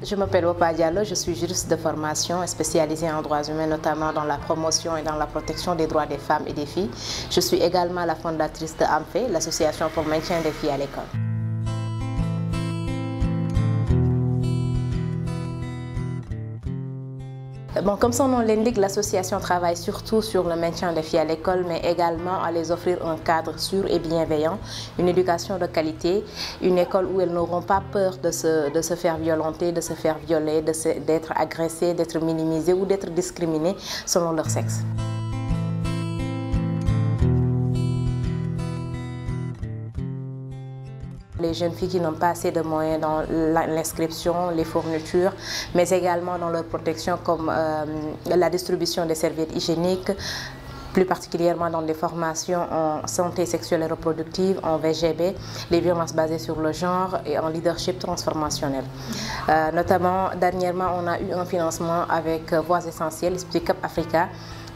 Je m'appelle Opa Diallo, je suis juriste de formation spécialisée en droits humains, notamment dans la promotion et dans la protection des droits des femmes et des filles. Je suis également la fondatrice de AMFE, l'association pour le maintien des filles à l'école. Bon, comme son nom l'indique, l'association travaille surtout sur le maintien des filles à l'école, mais également à les offrir un cadre sûr et bienveillant, une éducation de qualité, une école où elles n'auront pas peur de se faire violenter, de se faire violer, d'être agressées, d'être minimisées ou d'être discriminées selon leur sexe. Les jeunes filles qui n'ont pas assez de moyens dans l'inscription, les fournitures, mais également dans leur protection comme la distribution des serviettes hygiéniques, plus particulièrement dans des formations en santé sexuelle et reproductive, en VGB, les violences basées sur le genre et en leadership transformationnel. Notamment, dernièrement, on a eu un financement avec Voix Essentielles, Speak Up Africa,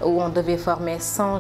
où on devait former 100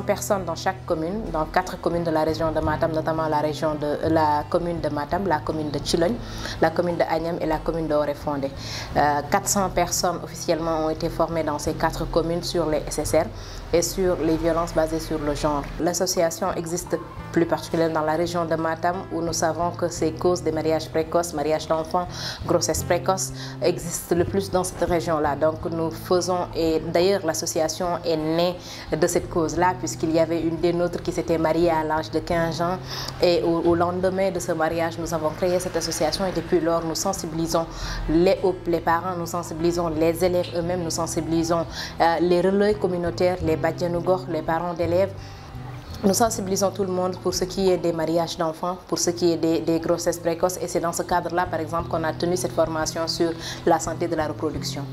personnes dans chaque commune, dans 4 communes de la région de Matam, notamment la commune de Matam, la commune de Chilogne, la commune de Agnam et la commune de Oréfondé. 400 personnes officiellement ont été formées dans ces 4 communes sur les SSR et sur les violences basées sur le genre. L'association existe plus particulièrement dans la région de Matam, où nous savons que ces causes des mariages précoces, mariages d'enfants, grossesses précoces existent le plus dans cette région-là. Donc nous faisons, et d'ailleurs l'association est née de cette cause-là, puisqu'il y avait une des nôtres qui s'était mariée à l'âge de 15 ans, et au lendemain de ce mariage, nous avons créé cette association, et depuis lors, nous sensibilisons les parents, nous sensibilisons les élèves eux-mêmes, nous sensibilisons les relais communautaires, les badjanougor, les parents d'élèves. Nous sensibilisons tout le monde pour ce qui est des mariages d'enfants, pour ce qui est des grossesses précoces, et c'est dans ce cadre-là, par exemple, qu'on a tenu cette formation sur la santé de la reproduction.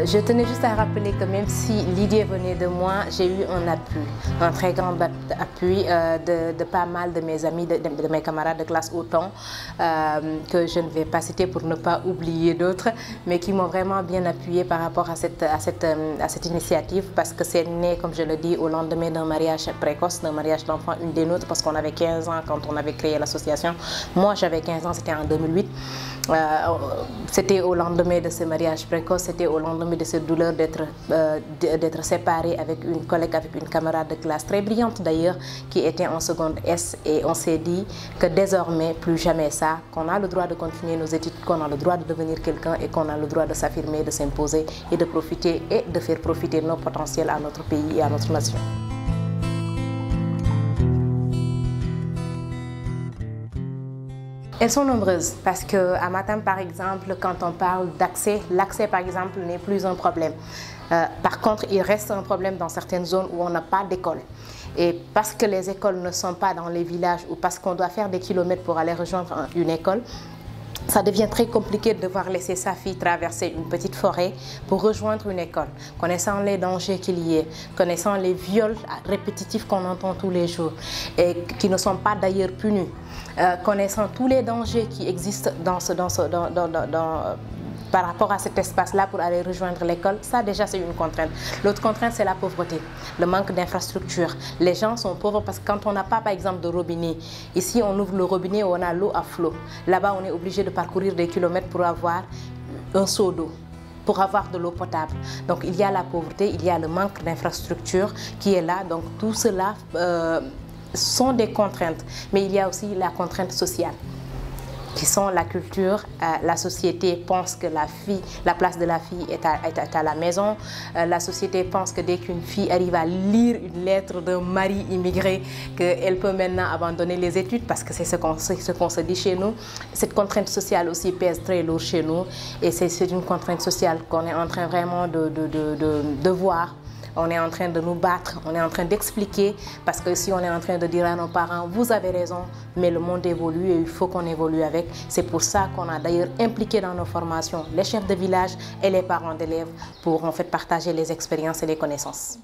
Je tenais juste à rappeler que même si l'idée venait de moi, j'ai eu un appui, un très grand appui de pas mal de mes amis, de mes camarades de classe autant, que je ne vais pas citer pour ne pas oublier d'autres, mais qui m'ont vraiment bien appuyé par rapport à cette initiative, parce que c'est né, comme je le dis, au lendemain d'un mariage précoce, d'un mariage d'enfant, une des nôtres, parce qu'on avait 15 ans quand on avait créé l'association. Moi, j'avais 15 ans, c'était en 2008. C'était au lendemain de ce mariage précoce, c'était au lendemain de cette douleur d'être séparée avec une collègue, avec une camarade de classe très brillante d'ailleurs, qui était en seconde S, et on s'est dit que désormais, plus jamais ça, qu'on a le droit de continuer nos études, qu'on a le droit de devenir quelqu'un et qu'on a le droit de s'affirmer, de s'imposer et de profiter et de faire profiter nos potentiels à notre pays et à notre nation. Elles sont nombreuses parce qu'à Matam, par exemple, quand on parle d'accès, l'accès, par exemple, n'est plus un problème. Par contre, il reste un problème dans certaines zones où on n'a pas d'école. Et parce que les écoles ne sont pas dans les villages ou parce qu'on doit faire des kilomètres pour aller rejoindre une école, ça devient très compliqué de devoir laisser sa fille traverser une petite forêt pour rejoindre une école, connaissant les dangers qu'il y a, connaissant les viols répétitifs qu'on entend tous les jours et qui ne sont pas d'ailleurs punis, connaissant tous les dangers qui existent par rapport à cet espace-là pour aller rejoindre l'école. Ça déjà c'est une contrainte. L'autre contrainte c'est la pauvreté, le manque d'infrastructures. Les gens sont pauvres parce que quand on n'a pas par exemple de robinet, ici on ouvre le robinet, on a l'eau à flot. Là-bas on est obligé de parcourir des kilomètres pour avoir un seau d'eau, pour avoir de l'eau potable. Donc il y a la pauvreté, il y a le manque d'infrastructures qui est là. Donc tout cela sont des contraintes. Mais il y a aussi la contrainte sociale, qui sont la culture. La société pense que la place de la fille est à la maison. La société pense que dès qu'une fille arrive à lire une lettre d'un mari immigré, qu'elle peut maintenant abandonner les études, parce que c'est ce qu'on se dit chez nous. Cette contrainte sociale aussi pèse très lourd chez nous, et c'est une contrainte sociale qu'on est en train vraiment de voir. On est en train de nous battre, on est en train d'expliquer, parce que si on est en train de dire à nos parents, vous avez raison, mais le monde évolue et il faut qu'on évolue avec. C'est pour ça qu'on a d'ailleurs impliqué dans nos formations les chefs de village et les parents d'élèves pour en fait partager les expériences et les connaissances.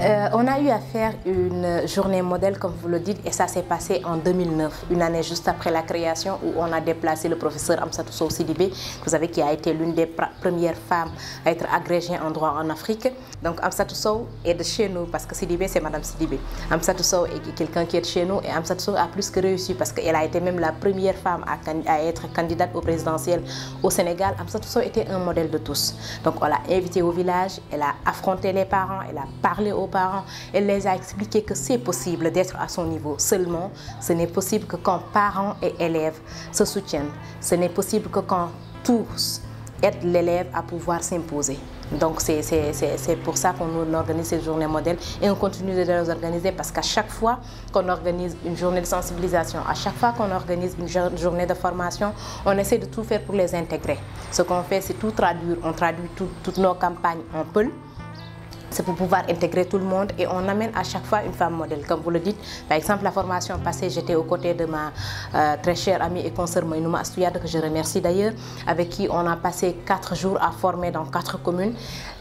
On a eu à faire une journée modèle, comme vous le dites, et ça s'est passé en 2009, une année juste après la création, où on a déplacé le professeur Amsatou Sow Sidibé, vous savez, qui a été l'une des premières femmes à être agrégée en droit en Afrique. Donc Amsatou Sow est de chez nous, parce que Sidibé, c'est Madame Sidibé. Amsatou Sow est quelqu'un qui est de chez nous, et Amsatou Sow a plus que réussi, parce qu'elle a été même la première femme à être candidate au présidentiel au Sénégal. Amsatou Sow était un modèle de tous. Donc on l'a invitée au village, elle a affronté les parents, elle a parlé aux parents, elle les a expliqué que c'est possible d'être à son niveau. Seulement, ce n'est possible que quand parents et élèves se soutiennent. Ce n'est possible que quand tous aident l'élève à pouvoir s'imposer. Donc c'est pour ça qu'on organise ces journées modèles et on continue de les organiser parce qu'à chaque fois qu'on organise une journée de sensibilisation, à chaque fois qu'on organise une journée de formation, on essaie de tout faire pour les intégrer. Ce qu'on fait, c'est tout traduire. On traduit toutes nos campagnes en Peul. C'est pour pouvoir intégrer tout le monde et on amène à chaque fois une femme modèle. Comme vous le dites, par exemple, la formation passée, j'étais aux côtés de ma très chère amie et consoeur Maïnouma Astouyade, que je remercie d'ailleurs, avec qui on a passé 4 jours à former dans 4 communes.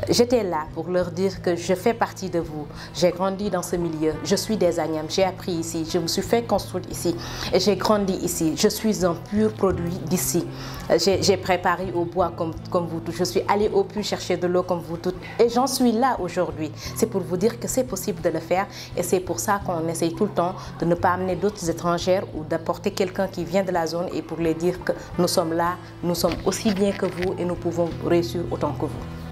J'étais là pour leur dire que je fais partie de vous. J'ai grandi dans ce milieu. Je suis des Agnam. J'ai appris ici. Je me suis fait construire ici. Et j'ai grandi ici. Je suis un pur produit d'ici. J'ai préparé au bois comme vous tous. Je suis allée au puits chercher de l'eau comme vous toutes. Et j'en suis là aujourd'hui. C'est pour vous dire que c'est possible de le faire. Et c'est pour ça qu'on essaye tout le temps de ne pas amener d'autres étrangères ou d'apporter quelqu'un qui vient de la zone et pour les dire que nous sommes là, nous sommes aussi bien que vous et nous pouvons réussir autant que vous.